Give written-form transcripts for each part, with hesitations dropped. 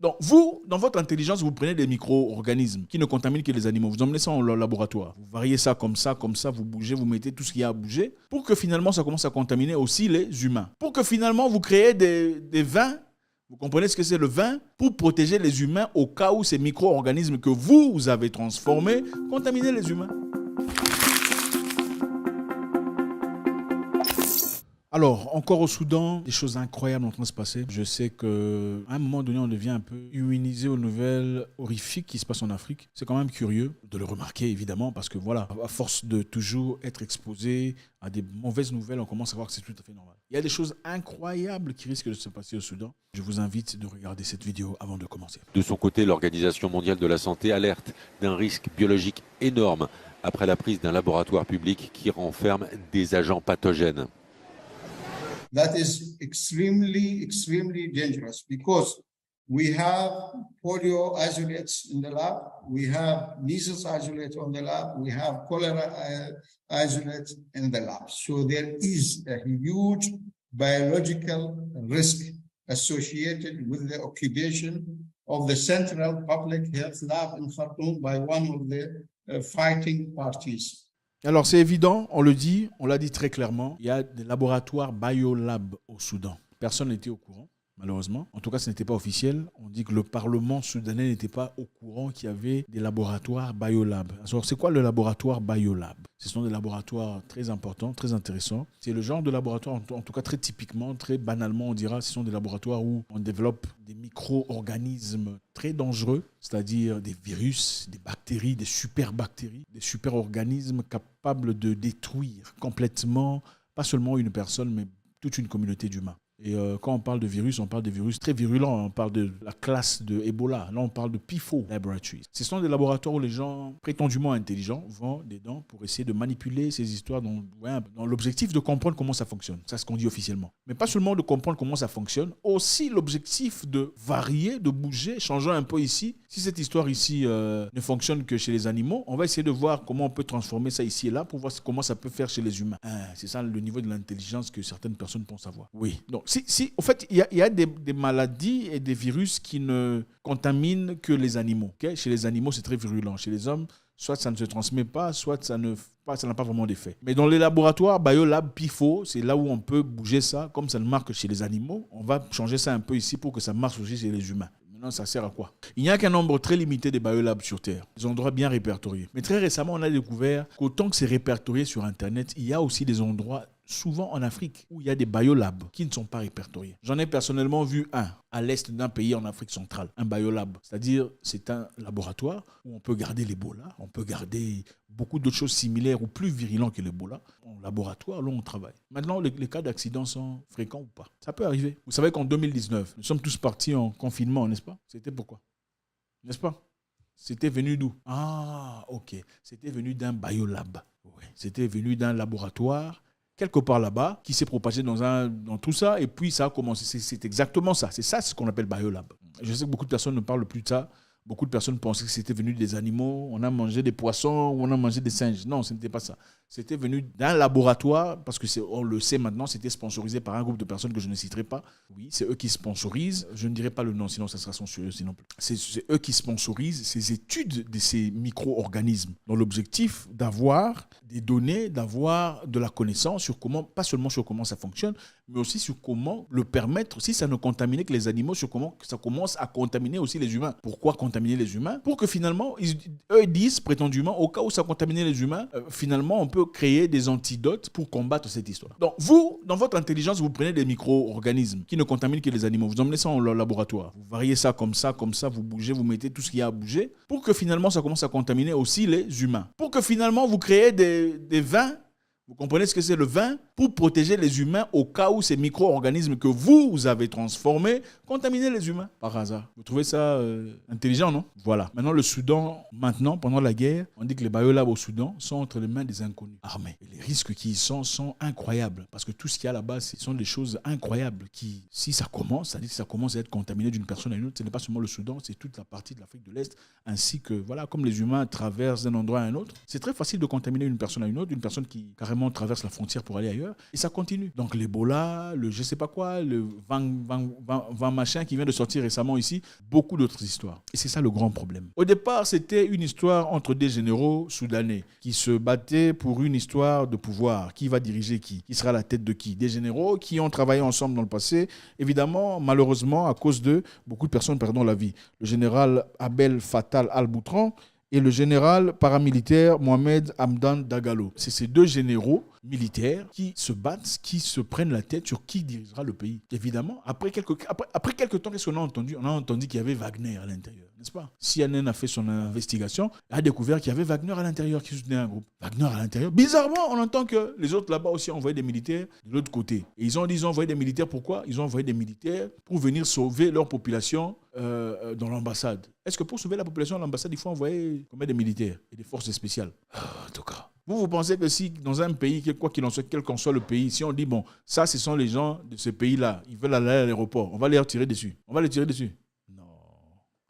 Donc, vous, dans votre intelligence, vous prenez des micro-organismes qui ne contaminent que les animaux. Vous emmenez ça en laboratoire. Vous variez ça, vous bougez, vous mettez tout ce qu'il y a à bouger pour que finalement, ça commence à contaminer aussi les humains. Pour que finalement, vous créez des vins. Vous comprenez ce que c'est le vin? Pour protéger les humains au cas où ces micro-organismes que vous avez transformés contaminent les humains. Alors, encore au Soudan, des choses incroyables sont en train de se passer. Je sais qu'à un moment donné, on devient un peu immunisé aux nouvelles horrifiques qui se passent en Afrique. C'est quand même curieux de le remarquer, évidemment, parce que voilà, à force de toujours être exposé à des mauvaises nouvelles, on commence à voir que c'est tout à fait normal. Il y a des choses incroyables qui risquent de se passer au Soudan. Je vous invite de regarder cette vidéo avant de commencer. De son côté, l'Organisation mondiale de la santé alerte d'un risque biologique énorme après la prise d'un laboratoire public qui renferme des agents pathogènes. That is extremely dangerous because we have polio isolates in the lab, we have measles isolates on the lab, we have cholera isolates in the lab. So there is a huge biological risk associated with the occupation of the Central Public Health Lab in Khartoum by one of the fighting parties. Alors c'est évident, on le dit, on l'a dit très clairement, il y a des laboratoires Biolab au Soudan. Personne n'était au courant, malheureusement. En tout cas, ce n'était pas officiel. On dit que le Parlement soudanais n'était pas au courant qu'il y avait des laboratoires Biolab. Alors c'est quoi le laboratoire Biolab? Ce sont des laboratoires très importants, très intéressants. C'est le genre de laboratoire, en tout cas très typiquement, très banalement, on dira, ce sont des laboratoires où on développe des micro-organismes très dangereux, c'est-à-dire des virus, des bactéries, des super-organismes capables de détruire complètement, pas seulement une personne, mais toute une communauté d'humains. Et quand on parle de virus, on parle de virus très virulents. On parle de la classe de Ebola. Là, on parle de PIFO Laboratories. Ce sont des laboratoires où les gens prétendument intelligents vont dedans pour essayer de manipuler ces histoires dans l'objectif de comprendre comment ça fonctionne. C'est ce qu'on dit officiellement. Mais pas seulement de comprendre comment ça fonctionne, aussi l'objectif de varier, de bouger, changeant un peu ici. Si cette histoire ici ne fonctionne que chez les animaux, on va essayer de voir comment on peut transformer ça ici et là pour voir comment ça peut faire chez les humains. C'est ça le niveau de l'intelligence que certaines personnes pensent avoir. Oui. Donc, en fait, il y a des maladies et des virus qui ne contaminent que les animaux. Okay? Chez les animaux, c'est très virulent. Chez les hommes, soit ça ne se transmet pas, soit ça n'a pas vraiment d'effet. Mais dans les laboratoires, Biolab, PIFO, c'est là où on peut bouger ça. Comme ça ne marche que chez les animaux, on va changer ça un peu ici pour que ça marche aussi chez les humains. Maintenant, ça sert à quoi? Il n'y a qu'un nombre très limité de biolabs sur Terre. Des endroits bien répertoriés. Mais très récemment, on a découvert qu'autant que c'est répertorié sur Internet, il y a aussi des endroits, souvent en Afrique, où il y a des biolabs qui ne sont pas répertoriés. J'en ai personnellement vu un à l'est d'un pays en Afrique centrale, un biolab. C'est-à-dire, c'est un laboratoire où on peut garder l'Ebola, on peut garder beaucoup d'autres choses similaires ou plus virulents que l'Ebola. En laboratoire, là, on travaille. Maintenant, les cas d'accidents sont fréquents ou pas? Ça peut arriver. Vous savez qu'en 2019, nous sommes tous partis en confinement, n'est-ce pas? C'était pourquoi? N'est-ce pas? C'était venu d'où? Ah, ok. C'était venu d'un biolab. Ouais. C'était venu d'un laboratoire quelque part là-bas, qui s'est propagé dans tout ça, et puis ça a commencé. C'est exactement ça. C'est ça ce qu'on appelle biolab. Je sais que beaucoup de personnes ne parlent plus de ça. Beaucoup de personnes pensaient que c'était venu des animaux. On a mangé des poissons ou on a mangé des singes. Non, ce n'était pas ça. C'était venu d'un laboratoire, parce que on le sait maintenant, c'était sponsorisé par un groupe de personnes que je ne citerai pas. Oui, c'est eux qui sponsorisent. Je ne dirai pas le nom, sinon ça sera censuré. C'est eux qui sponsorisent ces études de ces micro-organismes, dans l'objectif d'avoir des données, d'avoir de la connaissance sur comment, pas seulement sur comment ça fonctionne, mais aussi sur comment le permettre, si ça ne contaminait que les animaux, sur comment ça commence à contaminer aussi les humains. Pourquoi contaminer les humains? Pour que finalement, eux disent prétendument, au cas où ça contaminait les humains, finalement, on peut créer des antidotes pour combattre cette histoire. Donc, vous, dans votre intelligence, vous prenez des micro-organismes qui ne contaminent que les animaux. Vous emmenez ça en laboratoire. Vous variez ça, vous bougez, vous mettez tout ce qu'il y a à bouger pour que finalement, ça commence à contaminer aussi les humains. Pour que finalement, vous créez des vins. Vous comprenez ce que c'est le vin? Pour protéger les humains au cas où ces micro-organismes que vous avez transformés contaminaient les humains par hasard. Vous trouvez ça intelligent, non? Voilà. Maintenant, le Soudan, pendant la guerre, on dit que les biolabs au Soudan sont entre les mains des inconnus armés. Et les risques qui y sont incroyables. Parce que tout ce qu'il y a là-bas, ce sont des choses incroyables qui, si ça commence, ça dit que ça commence à être contaminé d'une personne à une autre. Ce n'est pas seulement le Soudan, c'est toute la partie de l'Afrique de l'Est, ainsi que, voilà, comme les humains traversent d'un endroit à un autre. C'est très facile de contaminer une personne à une autre, une personne qui carrément traverse la frontière pour aller ailleurs. l'intérieur, et ça continue. Donc l'Ebola, le je sais pas quoi, le vent machin qui vient de sortir récemment ici, beaucoup d'autres histoires. Et c'est ça le grand problème. Au départ, c'était une histoire entre des généraux soudanais qui se battaient pour une histoire de pouvoir. Qui va diriger qui sera à la tête de qui? Des généraux qui ont travaillé ensemble dans le passé. Évidemment, malheureusement, à cause d'eux, beaucoup de personnes perdent la vie. Le général Abdel Fattah al-Boutran et le général paramilitaire Mohamed Hamdan Dagalo. C'est ces deux généraux militaires qui se battent, qui se prennent la tête sur qui dirigera le pays. Évidemment, après quelques temps, qu'est-ce qu'on a entendu? On a entendu qu'il y avait Wagner à l'intérieur, n'est-ce pas? CNN a fait son investigation, a découvert qu'il y avait Wagner à l'intérieur qui soutenait un groupe. Wagner à l'intérieur. Bizarrement, on entend que les autres là-bas aussi ont envoyé des militaires de l'autre côté. Et ils ont envoyé des militaires, pourquoi? Ils ont envoyé des militaires pour venir sauver leur population dans l'ambassade. Est-ce que pour sauver la population de l'ambassade, il faut envoyer combien de militaires et des forces spéciales? En tout cas. Vous pensez que si dans un pays, quoi qu'il en soit, quel qu'en soit le pays, si on dit, bon, ça, ce sont les gens de ce pays-là, ils veulent aller à l'aéroport, on va les tirer dessus. On va les tirer dessus. Non.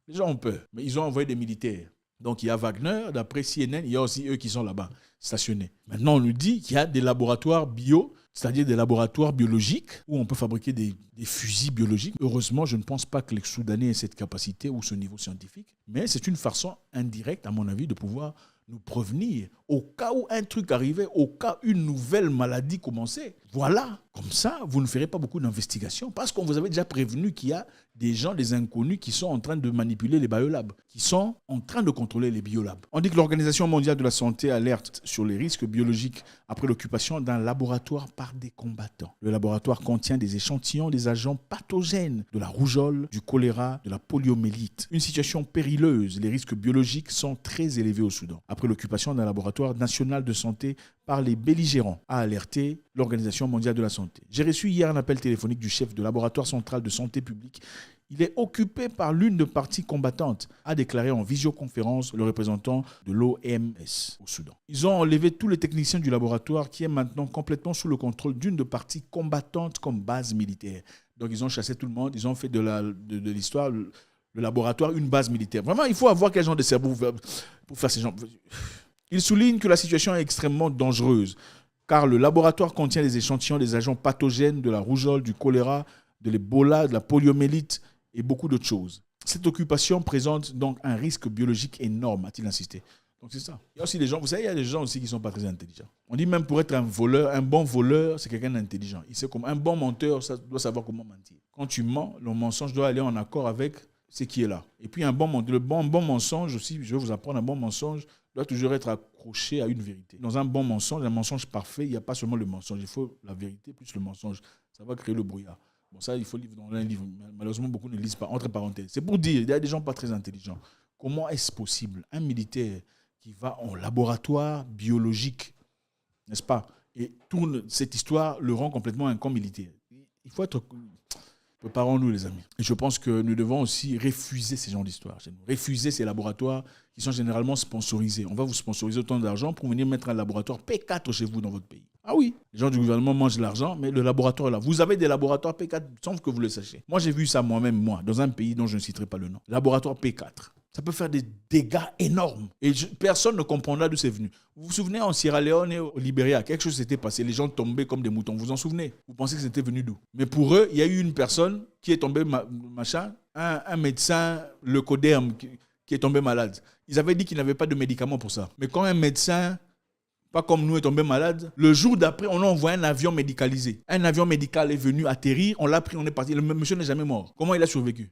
Les gens ont peur, mais ils ont envoyé des militaires. Donc il y a Wagner, d'après CNN, il y a aussi eux qui sont là-bas, stationnés. Maintenant, on nous dit qu'il y a des laboratoires bio, c'est-à-dire des laboratoires biologiques où on peut fabriquer des fusils biologiques. Heureusement, je ne pense pas que les Soudanais aient cette capacité ou ce niveau scientifique, mais c'est une façon indirecte, à mon avis, de pouvoir nous prévenir au cas où un truc arrivait, au cas où une nouvelle maladie commençait. Voilà, comme ça, vous ne ferez pas beaucoup d'investigations parce qu'on vous avait déjà prévenu qu'il y a des gens, des inconnus qui sont en train de manipuler les biolabs, qui sont en train de contrôler les biolabs. On dit que l'Organisation mondiale de la santé alerte sur les risques biologiques après l'occupation d'un laboratoire par des combattants. Le laboratoire contient des échantillons des agents pathogènes de la rougeole, du choléra, de la poliomyélite. Une situation périleuse, les risques biologiques sont très élevés au Soudan. Après l'occupation d'un laboratoire national de santé par les belligérants, a alerté l'Organisation mondiale de la santé. J'ai reçu hier un appel téléphonique du chef de laboratoire central de santé publique. Il est occupé par l'une des parties combattantes, a déclaré en visioconférence le représentant de l'OMS au Soudan. Ils ont enlevé tous les techniciens du laboratoire qui est maintenant complètement sous le contrôle d'une des parties combattantes comme base militaire. Donc ils ont chassé tout le monde, ils ont fait de l'histoire, le laboratoire, une base militaire. Vraiment, il faut avoir quel genre de cerveau pour faire ces gens. Il souligne que la situation est extrêmement dangereuse, car le laboratoire contient des échantillons des agents pathogènes de la rougeole, du choléra, de l'Ebola, de la poliomyélite et beaucoup d'autres choses. Cette occupation présente donc un risque biologique énorme, a-t-il insisté. Donc c'est ça. Il y a aussi des gens, vous savez, il y a des gens aussi qui ne sont pas très intelligents. On dit même pour être un voleur, un bon voleur, c'est quelqu'un d'intelligent. Il sait comment. Un bon menteur, ça doit savoir comment mentir. Quand tu mens, le mensonge doit aller en accord avec ce qui est là. Et puis un bon mensonge aussi, je vais vous apprendre, un bon mensonge doit toujours être accroché à une vérité. Dans un mensonge parfait, il n'y a pas seulement le mensonge, il faut la vérité plus le mensonge. Ça va créer le brouillard. Bon, ça, il faut lire dans un livre. Malheureusement, beaucoup ne lisent pas, entre parenthèses. C'est pour dire, il y a des gens pas très intelligents. Comment est-ce possible? Un militaire qui va en laboratoire biologique, n'est-ce pas, et tourne cette histoire, le rend complètement un camp militaire. Il faut être... Préparons-nous, les amis. Et je pense que nous devons aussi refuser ces genres d'histoires. Refuser ces laboratoires qui sont généralement sponsorisés. On va vous sponsoriser autant d'argent pour venir mettre un laboratoire P4 chez vous dans votre pays. Ah oui, les gens du gouvernement mangent l'argent, mais le laboratoire est là. Vous avez des laboratoires P4 sans que vous le sachiez. Moi, j'ai vu ça moi-même, dans un pays dont je ne citerai pas le nom. Laboratoire P4. Ça peut faire des dégâts énormes. Et personne ne comprendra d'où c'est venu. Vous vous souvenez, en Sierra Leone et au Libéria, quelque chose s'était passé. Les gens tombaient comme des moutons. Vous vous en souvenez? Vous pensez que c'était venu d'où? Mais pour eux, il y a eu une personne qui est tombée, un médecin leucoderme qui est tombé malade. Ils avaient dit qu'ils n'avaient pas de médicaments pour ça. Mais quand un médecin, pas comme nous, est tombé malade, le jour d'après, on a envoyé un avion médicalisé. Un avion médical est venu atterrir, on l'a pris, on est parti. Le monsieur n'est jamais mort. Comment il a survécu?